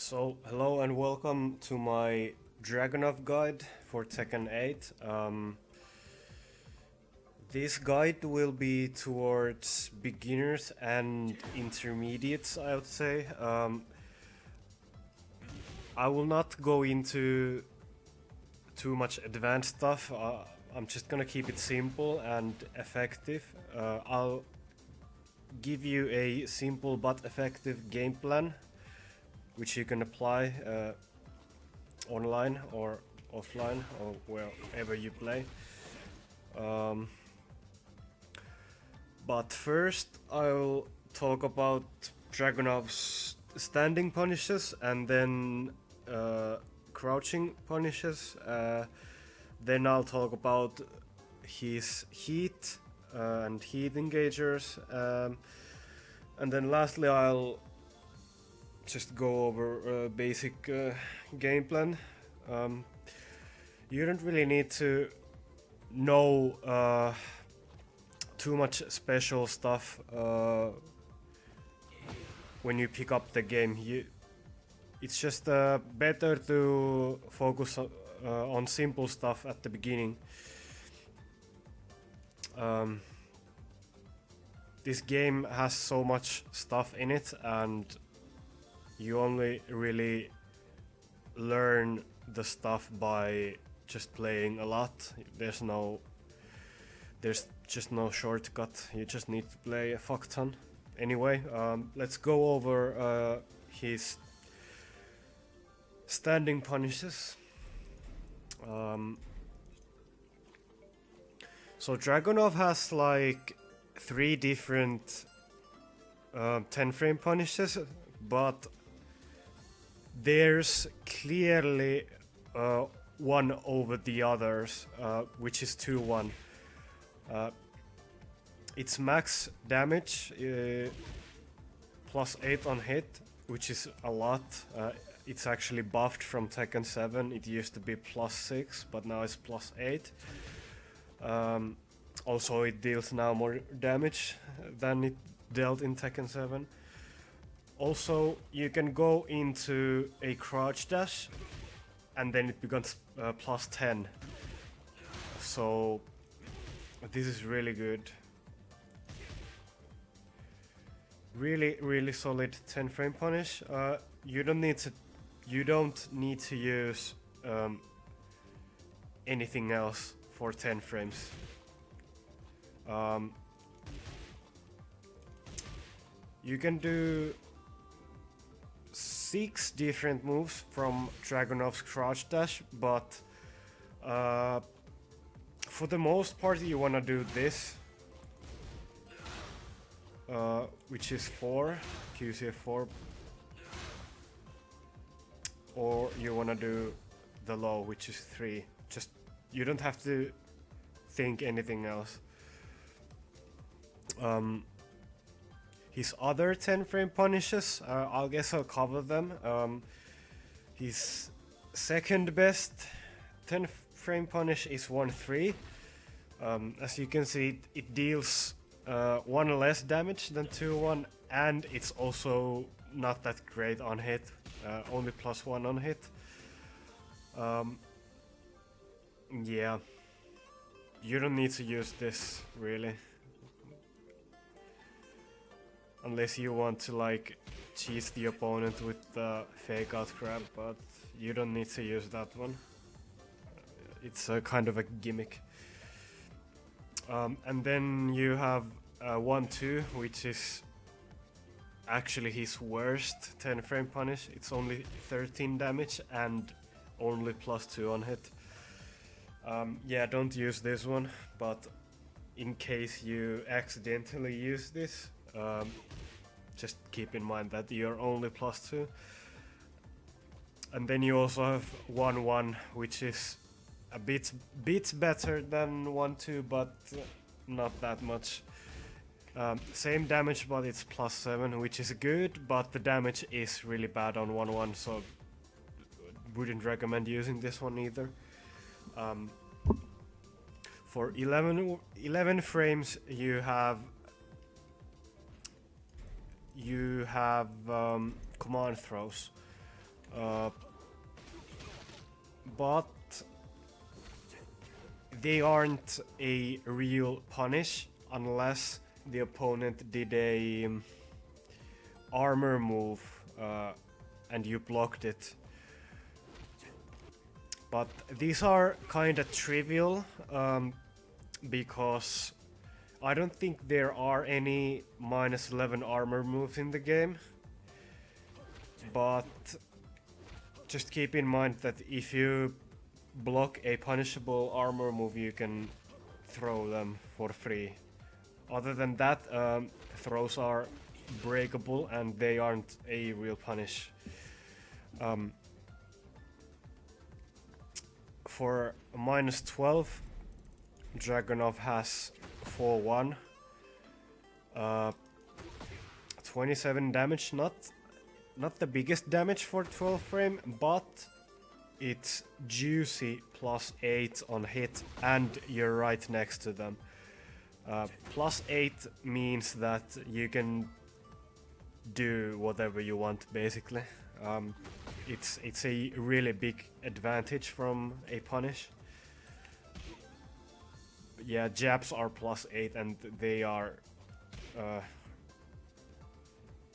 So, hello and welcome to my Dragunov guide for Tekken 8. This guide will be towards beginners and intermediates, I would say. I will not go into too much advanced stuff. I'm just gonna keep it simple and effective. I'll give you a simple but effective game plan which you can apply online or offline or wherever you play. But first I'll talk about Dragunov's standing punishes and then crouching punishes. Then I'll talk about his heat and heat engagers, and then lastly I'll just go over a basic game plan. You don't really need to know too much special stuff when you pick up the game. It's just better to focus on simple stuff at the beginning. This game has so much stuff in it, and you only really learn the stuff by just playing a lot. There's just no shortcut. You just need to play a fuck ton. Anyway, let's go over his standing punishes. So Dragunov has like 3 different 10 frame punishes, but there's clearly one over the others, which is 2-1. It's max damage, plus 8 on hit, which is a lot. It's actually buffed from Tekken 7. It used to be plus 6, but now it's plus 8. Also, it deals now more damage than it dealt in Tekken 7. Also, you can go into a crouch dash and then it becomes plus 10. So this is really good. Really solid 10 frame punish. You don't need to use anything else for 10 frames. You can do 6 different moves from Dragunov's crouch dash, but for the most part you wanna do this, which is 4, QCF 4, or you wanna do the low, which is 3. Just, you don't have to think anything else. His other 10 frame punishes, I'll cover them. His second best 10 frame punish is 1-3. As you can see, it deals 1 less damage than 2-1, and it's also not that great on hit, only plus 1 on hit. Yeah, you don't need to use this really. Unless you want to like cheese the opponent with the fake out grab, but you don't need to use that one. It's a kind of a gimmick. And then you have 1-2, which is actually his worst 10 frame punish. It's only 13 damage and only plus 2 on hit. Yeah, don't use this one, but in case you accidentally use this, just keep in mind that you're only plus 2. And then you also have 1-1, which is a bit better than 1-2, but not that much. Same damage, but it's plus 7, which is good, but the damage is really bad on 1-1, so wouldn't recommend using this one either. For 11 frames you have command throws. But they aren't a real punish unless the opponent did a armor move and you blocked it. But these are kinda trivial because I don't think there are any -11 armor moves in the game. But just keep in mind that if you block a punishable armor move, you can throw them for free. Other than that, throws are breakable and they aren't a real punish. For -12, Dragunov has 4-1. 27 damage, not the biggest damage for 12 frame, but it's juicy +8 on hit and you're right next to them. +8 means that you can do whatever you want basically. It's a really big advantage from a punish. Yeah, jabs are +8 and they are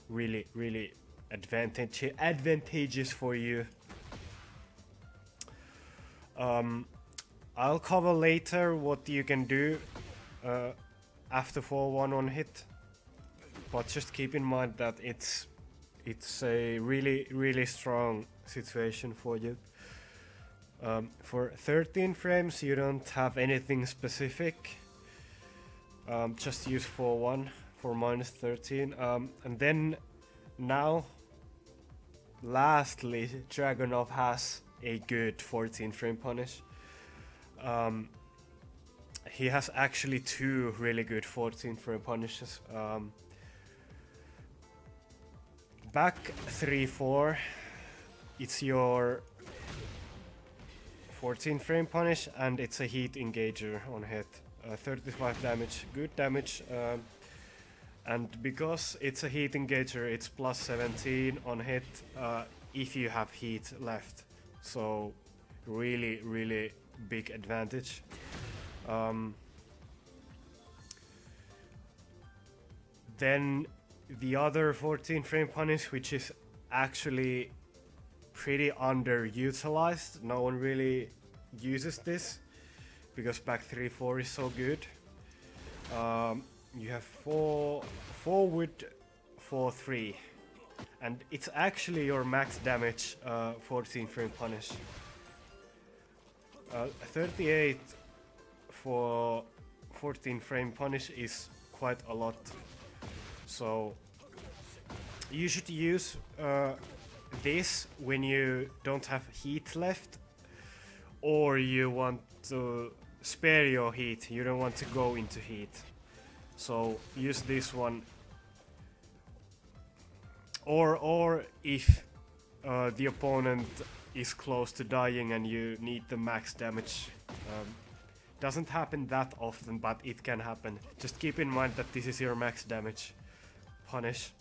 really advantageous for you. I'll cover later what you can do after 4-1 on hit, but just keep in mind that it's a really strong situation for you. For 13 frames you don't have anything specific, just use 4-1 for -13, and then now lastly Dragunov has a good 14 frame punish. He has actually 2 really good 14 frame punishes. Back 3-4, it's your 14 frame punish and it's a heat engager on hit. 35 damage, good damage, and because it's a heat engager it's +17 on hit if you have heat left, so really big advantage. Then the other 14 frame punish, which is actually pretty underutilized, no one really uses this because back 3-4 is so good. You have 4-wood 4-3 and it's actually your max damage 14 frame punish. 38 for 14 frame punish is quite a lot, so you should use this when you don't have heat left or you want to spare your heat, you don't want to go into heat, so use this one. Or if the opponent is close to dying and you need the max damage. Doesn't happen that often, but it can happen. Just keep in mind that this is your max damage punish.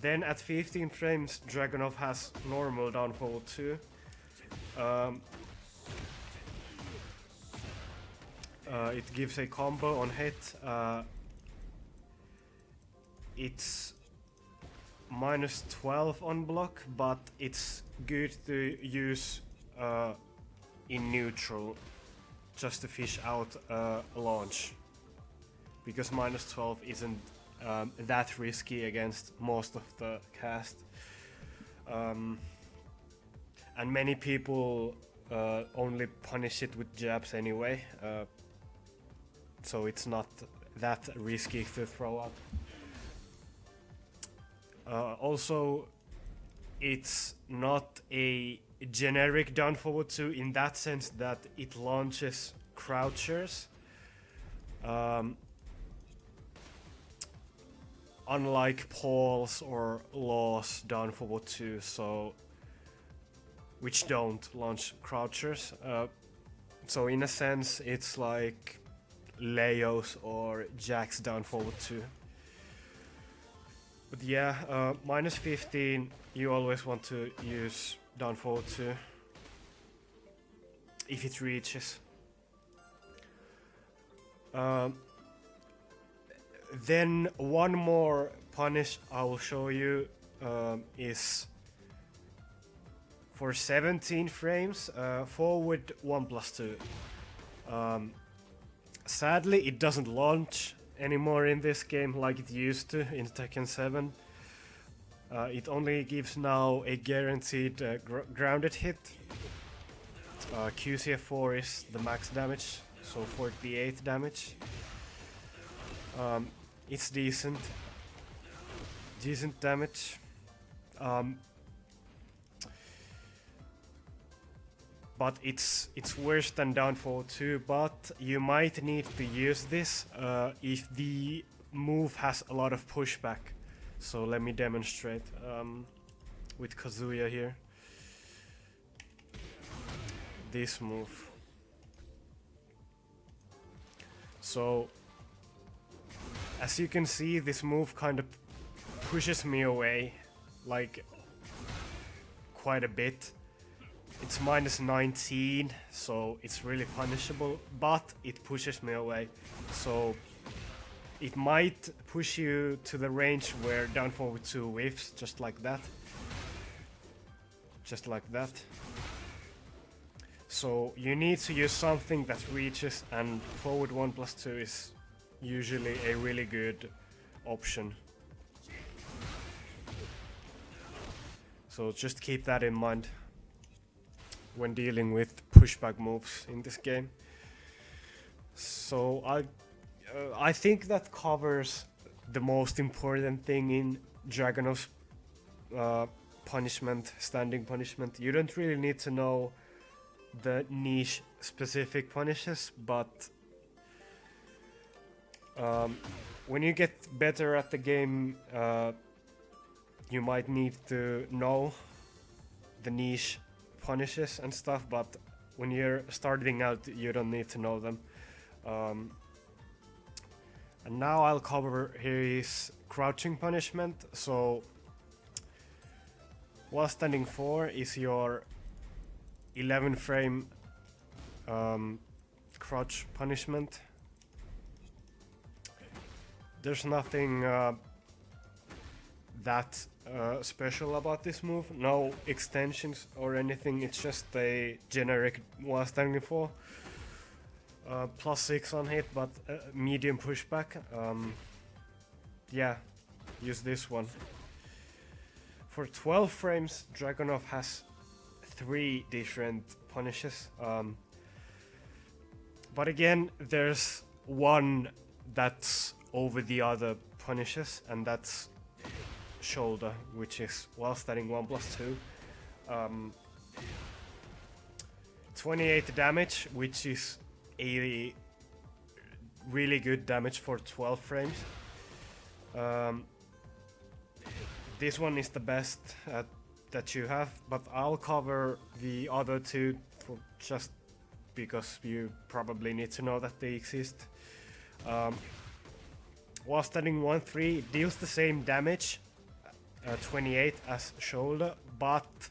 Then at 15 frames, Dragunov has normal down forward 2. It gives a combo on hit. It's -12 on block, but it's good to use in neutral just to fish out a launch, because -12 isn't that risky against most of the cast. And many people only punish it with jabs anyway, so it's not that risky to throw up. Also, it's not a generic down forward 2 in that sense that it launches crouchers. Unlike Paul's or Law's down forward 2, so which don't launch crouchers. So in a sense, it's like Leo's or Jack's down forward 2. But yeah, minus 15, you always want to use down forward 2 if it reaches. Then one more punish I will show you is for 17 frames, forward 1+2. Sadly, it doesn't launch anymore in this game like it used to in Tekken 7. It only gives now a guaranteed grounded hit. QCF4 is the max damage, so 48 damage. It's decent damage. But it's worse than downfall 2, but you might need to use this if the move has a lot of pushback. So let me demonstrate with Kazuya here. This move. So as you can see, this move kind of pushes me away like quite a bit. It's minus 19, so it's really punishable, but it pushes me away. So it might push you to the range where down forward 2 whiffs, just like that. Just like that. So you need to use something that reaches, and forward 1+2 is usually a really good option. So just keep that in mind when dealing with pushback moves in this game. So I think that covers the most important thing in Dragunov's punishment, standing punishment. You don't really need to know the niche specific punishes, but when you get better at the game, you might need to know the niche punishes and stuff, but when you're starting out, you don't need to know them. And now I'll cover here is crouching punishment. So while standing 4 is your 11 frame crouch punishment. There's nothing that special about this move, no extensions or anything, it's just a generic while standing 4. +6 on hit, but medium pushback. Yeah, use this one. For 12 frames, Dragunov has 3 different punishes. But again, there's one that's over the other punishes, and that's shoulder, which is while standing 1+2. 28 damage, which is a really good damage for 12 frames. This one is the best that you have, but I'll cover the other 2 for just because you probably need to know that they exist. While standing 1-3 deals the same damage, 28 as shoulder, but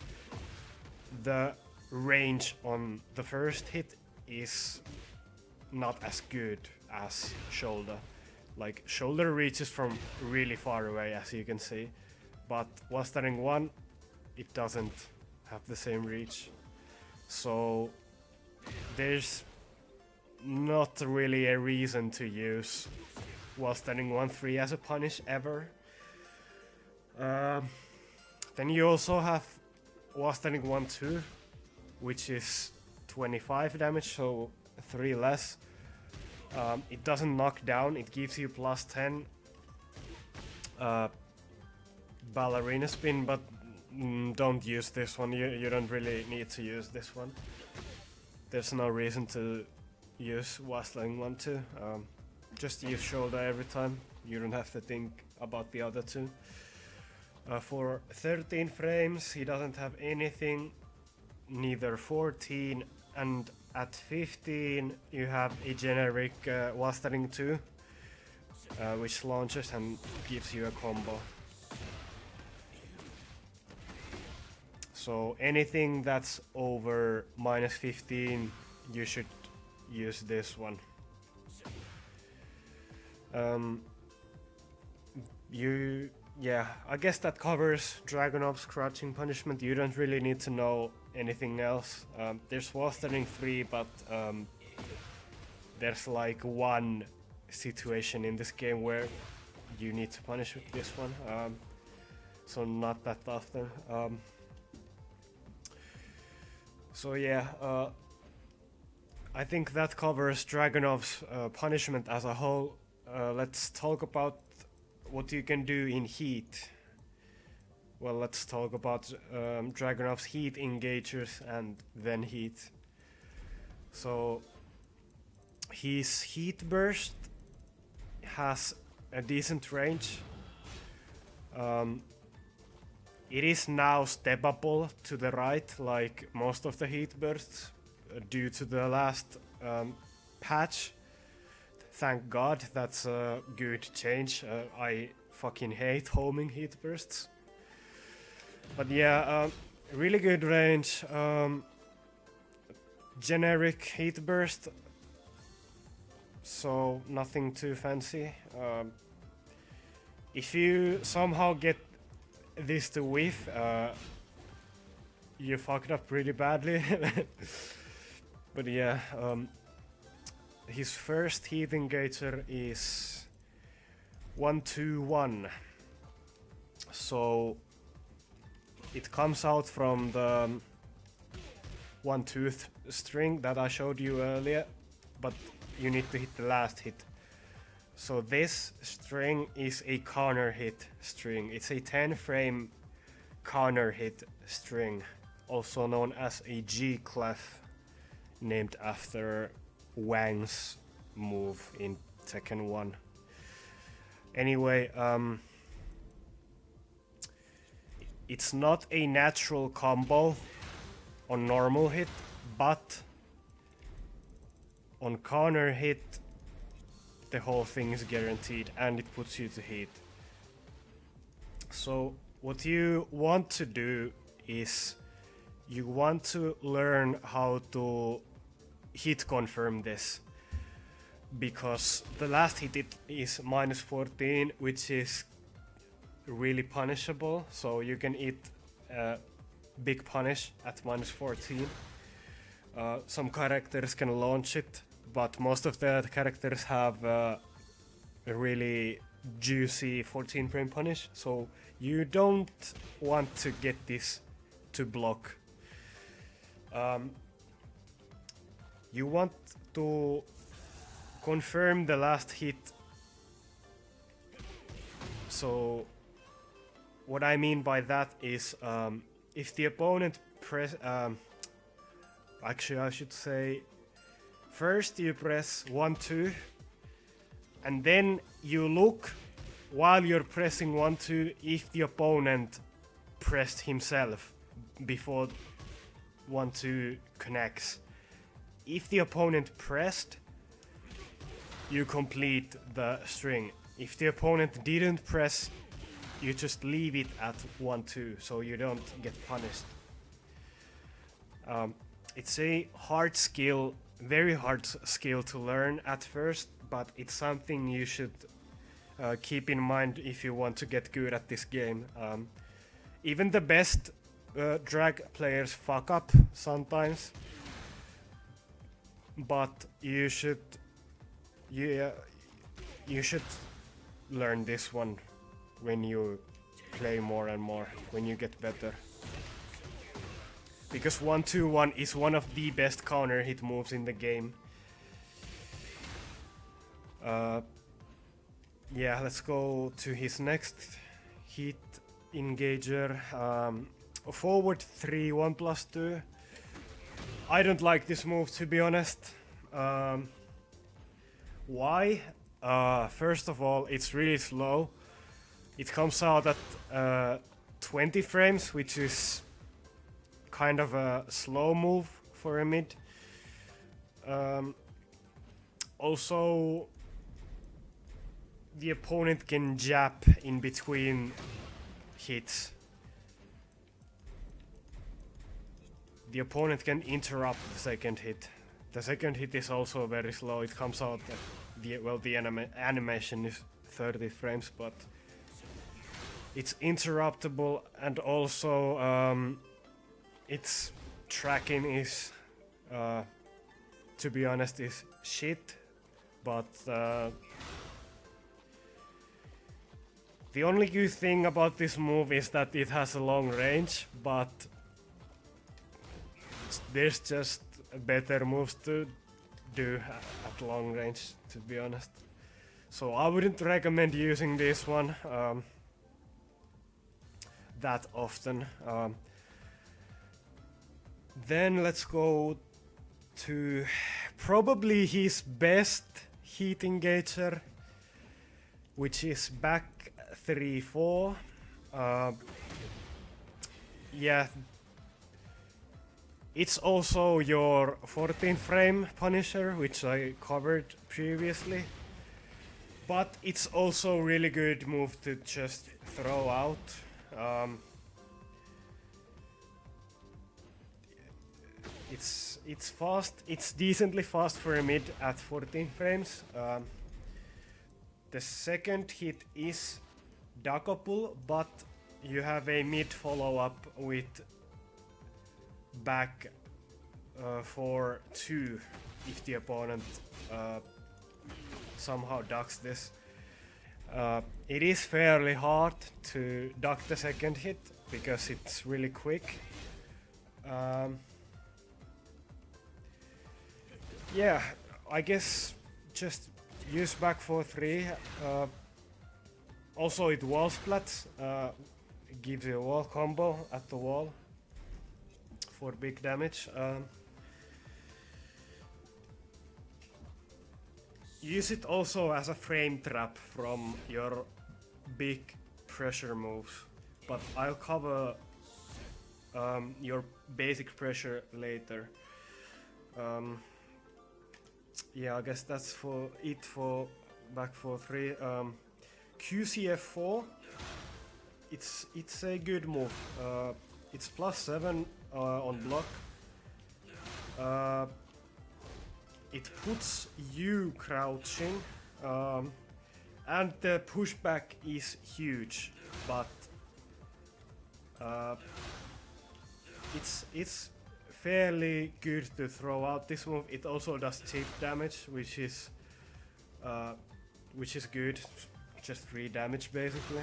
the range on the first hit is not as good as shoulder. Like, shoulder reaches from really far away, as you can see, but while standing 1, it doesn't have the same reach. So there's not really a reason to use while standing 1-3 as a punish ever. Then you also have while standing 1-2, which is 25 damage, so 3 less. It doesn't knock down, it gives you +10 ballerina spin, but don't use this one. You don't really need to use this one. There's no reason to use while standing 1-2. Just use shoulder every time. You don't have to think about the other 2. For 13 frames, he doesn't have anything, neither 14, and at 15 you have a generic while standing 2, which launches and gives you a combo. So anything that's over -15, you should use this one. Yeah, I guess that covers Dragunov's crouching punishment. You don't really need to know anything else. There's Wastering 3, but there's like one situation in this game where you need to punish with this one. So not that often. So yeah, I think that covers Dragunov's punishment as a whole. Let's talk about what you can do in heat. Well, let's talk about Dragunov's heat engagers and then heat. So his heat burst has a decent range. It is now steppable to the right, like most of the heat bursts, due to the last patch. Thank God, that's a good change. I fucking hate homing heat bursts. But yeah, really good range. Generic heat burst, so nothing too fancy. If you somehow get this to whiff, you fucked up really badly. But yeah, his first heat engager is 1-2-1. So it comes out from the one tooth string that I showed you earlier, but you need to hit the last hit. So this string is a counter hit string. It's a 10 frame counter hit string, also known as a G-clef, named after Wang's move in Tekken 1. Anyway, it's not a natural combo on normal hit, but on counter hit the whole thing is guaranteed and it puts you to heat. So what you want to do is you want to learn how to hit confirm this, because the last hit it is -14, which is really punishable, so you can eat a big punish at -14. Some characters can launch it, but most of the characters have a really juicy 14 frame punish, so you don't want to get this to block. You want to confirm the last hit. So what I mean by that is if the opponent actually I should say first you press 1-2 and then you look while you're pressing 1-2 if the opponent pressed himself before 1-2 connects. If the opponent pressed, you complete the string. If the opponent didn't press, you just leave it at 1-2 so you don't get punished. It's a hard skill, very hard skill to learn at first, but it's something you should keep in mind if you want to get good at this game. Even the best drag players fuck up sometimes, but you should learn this one when you play more and more, when you get better. Because 1-2-1 is one of the best counter hit moves in the game. Yeah, let's go to his next hit engager. Forward 3 1+2. I don't like this move, to be honest. Why? First of all, it's really slow. It comes out at 20 frames, which is kind of a slow move for a mid. Also, the opponent can jab in between hits. the opponent can interrupt the second hit. The second hit is also very slow. It comes out at the animation is 30 frames, but it's interruptible, and also its tracking is, to be honest, is shit. But the only good thing about this move is that it has a long range, but there's just better moves to do at long range, to be honest. So I wouldn't recommend using this one that often. Then let's go to probably his best heat engager, which is back 3-4. Yeah, it's also your 14 frame Punisher, which I covered previously, but it's also really good move to just throw out. It's fast. It's decently fast for a mid at 14 frames. The second hit is Dakopul, but you have a mid follow-up with back for 2 if the opponent somehow ducks this. It is fairly hard to duck the second hit because it's really quick. Yeah, I guess just use back for 3. Also it wall splats, gives you a wall combo at the wall for big damage. Use it also as a frame trap from your big pressure moves, but I'll cover your basic pressure later. Yeah, I guess that's for it for back 4-3. QCF4, it's a good move. It's +7 on block. It puts you crouching, and the pushback is huge, but it's fairly good to throw out this move. It also does chip damage, which is good, just 3 damage basically.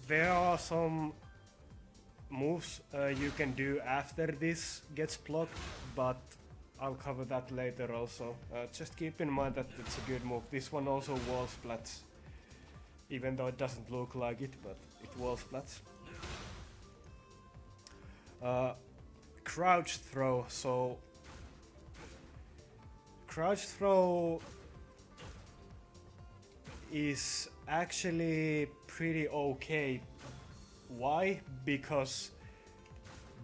There are some moves you can do after this gets blocked, but I'll cover that later also. Just keep in mind that it's a good move. This one also wall splats, even though it doesn't look like it, but it wall splats. Crouch throw. So crouch throw is actually pretty okay. Why? Because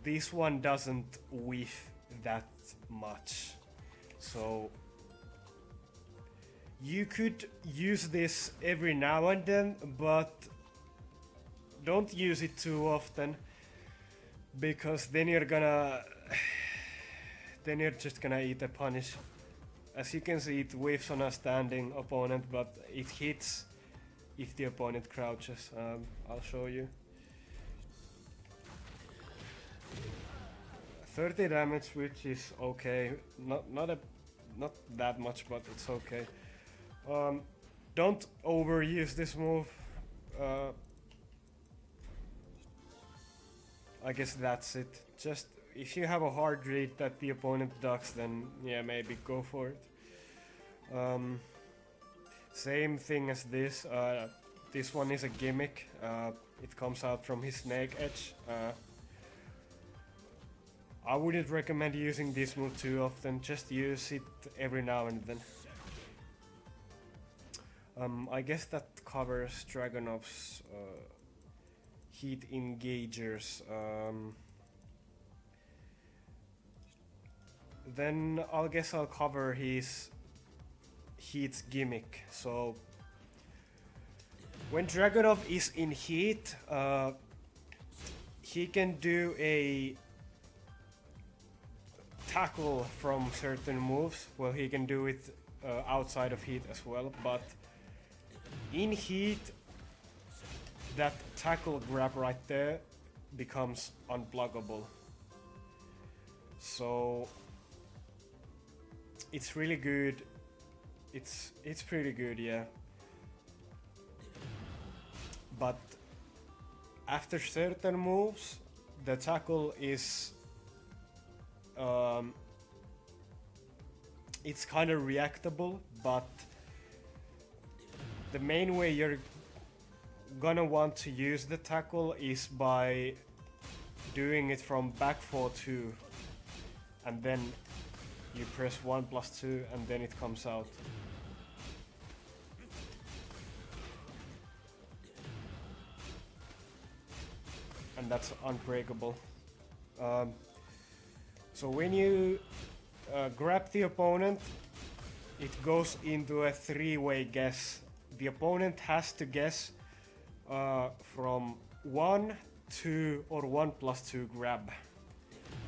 this one doesn't whiff that much. So you could use this every now and then, but don't use it too often, because then you're just gonna eat a punish. As you can see, it whiffs on a standing opponent, but it hits if the opponent crouches. I'll show you. 30 damage, which is okay. Not that much, but it's okay. Don't overuse this move. I guess that's it. Just if you have a hard read that the opponent ducks, then yeah, maybe go for it. Same thing as this. This one is a gimmick. It comes out from his snake edge. I wouldn't recommend using this move too often. Just use it every now and then. I guess that covers Dragunov's heat engagers. Then I'll cover his heat gimmick. So when Dragunov is in heat, he can do a tackle from certain moves. Well, he can do it outside of heat as well, but in heat, that tackle grab right there becomes unblockable. So it's really good. It's pretty good, yeah. But after certain moves, the tackle is it's kind of reactable, but the main way you're gonna want to use the tackle is by doing it from back 4-2, and then you press 1+2 and then it comes out. And that's unbreakable. So when you grab the opponent, it goes into a 3-way guess. The opponent has to guess from 1, 2 or 1+2 grab.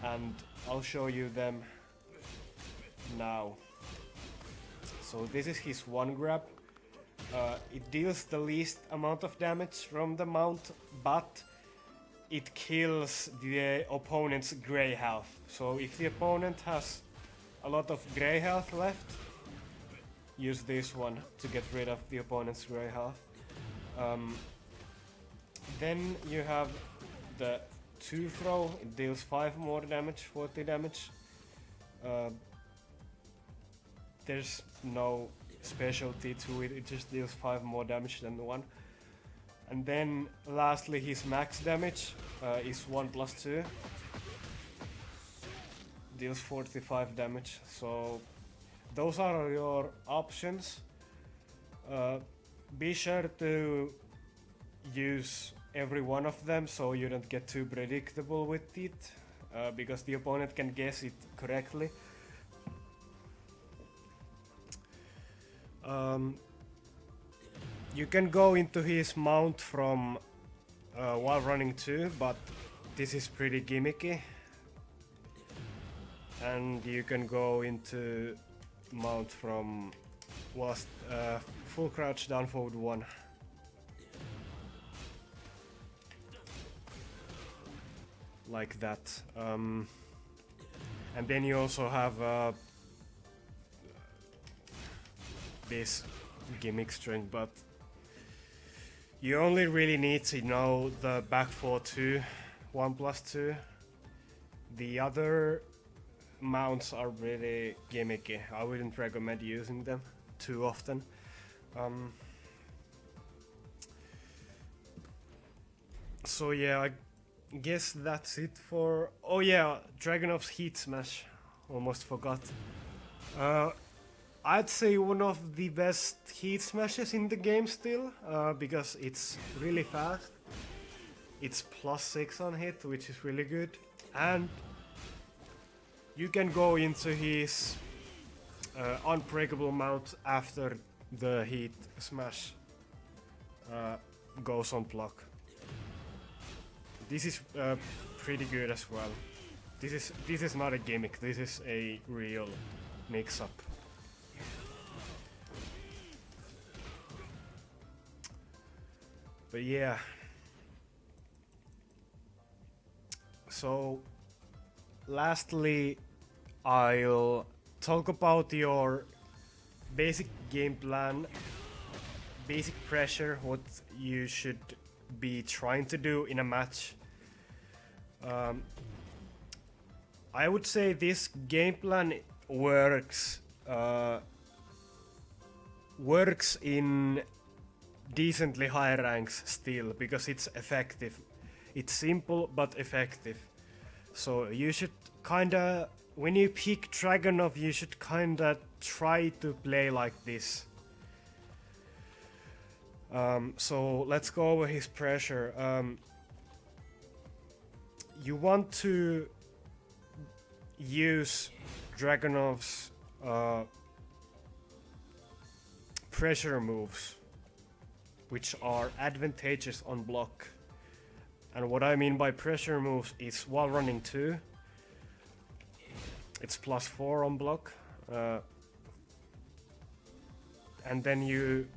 And I'll show you them now. So this is his 1 grab. It deals the least amount of damage from the mount, but it kills the opponent's grey health. So if the opponent has a lot of grey health left, use this one to get rid of the opponent's grey health. Then you have the 2 throw, it deals 5 more damage, 40 damage. There's no specialty to it, it just deals 5 more damage than the 1. And then lastly his max damage is 1+2. Deals 45 damage, so those are your options. Be sure to use every one of them so you don't get too predictable with it, because the opponent can guess it correctly. You can go into his mount from while running too, but this is pretty gimmicky. And you can go into mount from full crouch down forward 1. Like that. And then you also have this gimmick string, but you only really need to know the back 4-2, 1+2. The other mounts are really gimmicky. I wouldn't recommend using them too often. So yeah, I guess that's it for... Oh yeah, Dragunov's Heat Smash. Almost forgot. I'd say one of the best Heat Smashes in the game still, because it's really fast. It's +6 on hit, which is really good. And you can go into his unbreakable mount after the Heat Smash goes on block. This is pretty good as well. This is not a gimmick, this is a real mix-up. But yeah. So lastly, I'll talk about your basic game plan, basic pressure, what you should be trying to do in a match. I would say this game plan works in decently high ranks still, because it's effective. It's simple but effective. So you should kinda, when you pick Dragunov, you should kinda try to play like this. So let's go over his pressure. You want to use Dragunov's pressure moves, which are advantageous on block. And what I mean by pressure moves is while running 2, it's +4 on block. And then you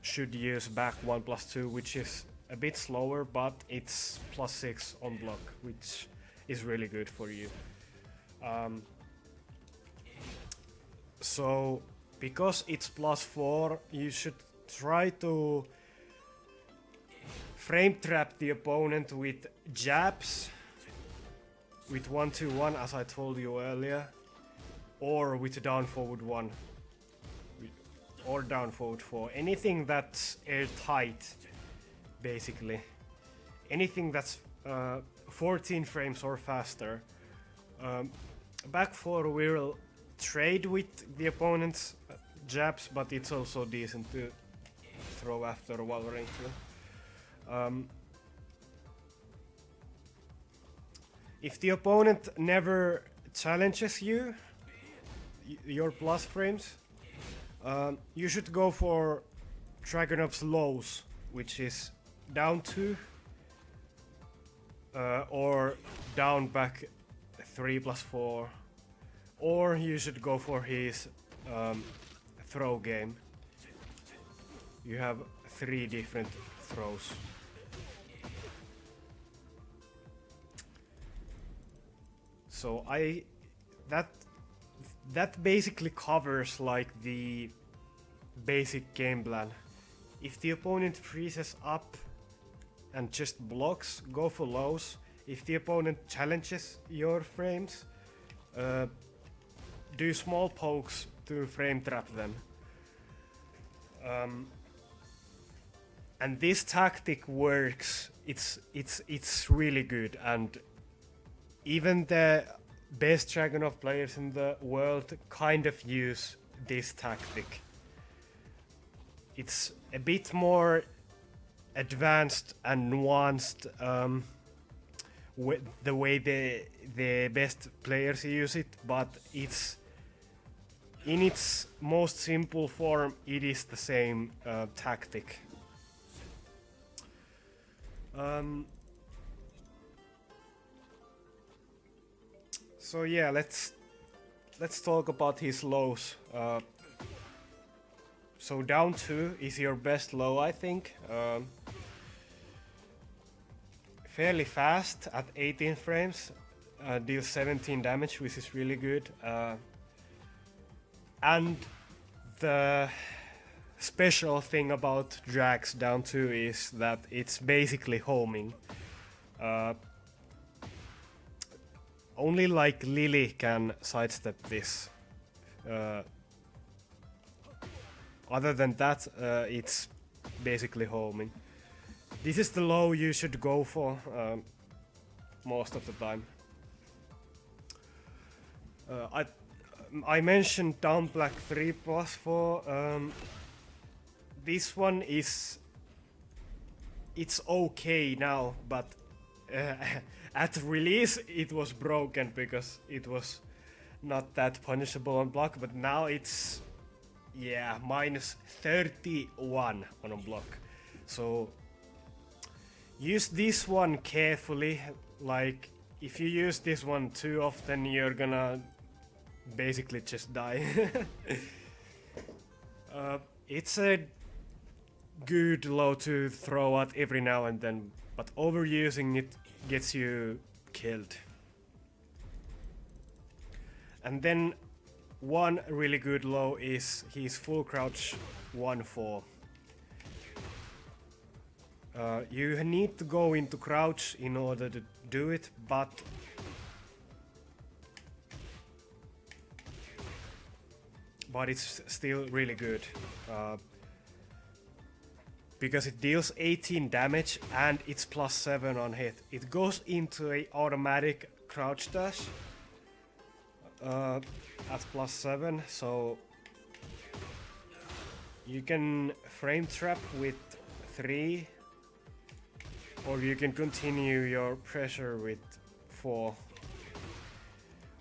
should use back 1+2, which is a bit slower, but it's +6 on block, which is really good for you. So because it's +4, you should try to frame trap the opponent with jabs, with 1-2-1 as I told you earlier, or with down forward 1, or down forward 4. Anything that's airtight, basically. Anything that's 14 frames or faster. Back 4 will trade with the opponent's jabs, but it's also decent to throw after while running 2. If the opponent never challenges you, your plus frames, you should go for Dragunov's lows, which is down 2 or down back 3+4, or you should go for his throw game. You have 3 different throws. So that basically covers like the basic game plan. If the opponent freezes up and just blocks, go for lows. If the opponent challenges your frames, do small pokes to frame trap them. And this tactic works. It's really good, and even the best Dragunov players in the world kind of use this tactic. It's a bit more advanced and nuanced the way the best players use it, but it's in its most simple form, it is the same tactic. So yeah, let's talk about his lows. So down 2 is your best low, I think. Fairly fast at 18 frames, deals 17 damage, which is really good. And the special thing about Drags down 2 is that it's basically homing. Only like Lily can sidestep this. Other than that, it's basically homing. This is the low you should go for most of the time. I mentioned down black 3+4. This one it's okay now, but at release it was broken because it was not that punishable on block, but now it's -31 on a block. So use this one carefully. Like if you use this one too often, you're gonna basically just die. It's a good low to throw out every now and then, but overusing it gets you killed. And then one really good low is his full crouch 1-4. You need to go into crouch in order to do it, but it's still really good. Because it deals 18 damage and it's +7 on hit. It goes into a automatic crouch dash at +7, so you can frame trap with 3, or you can continue your pressure with 4.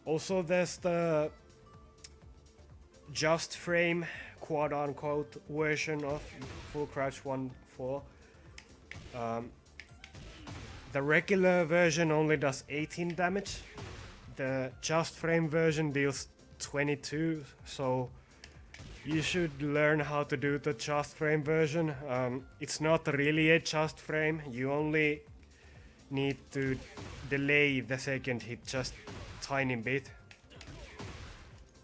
Also there's the just frame quote-unquote version of full crouch 1-4. The regular version only does 18 damage. The just frame version deals 22, so you should learn how to do the just frame version. It's not really a just frame, you only need to delay the second hit just tiny bit.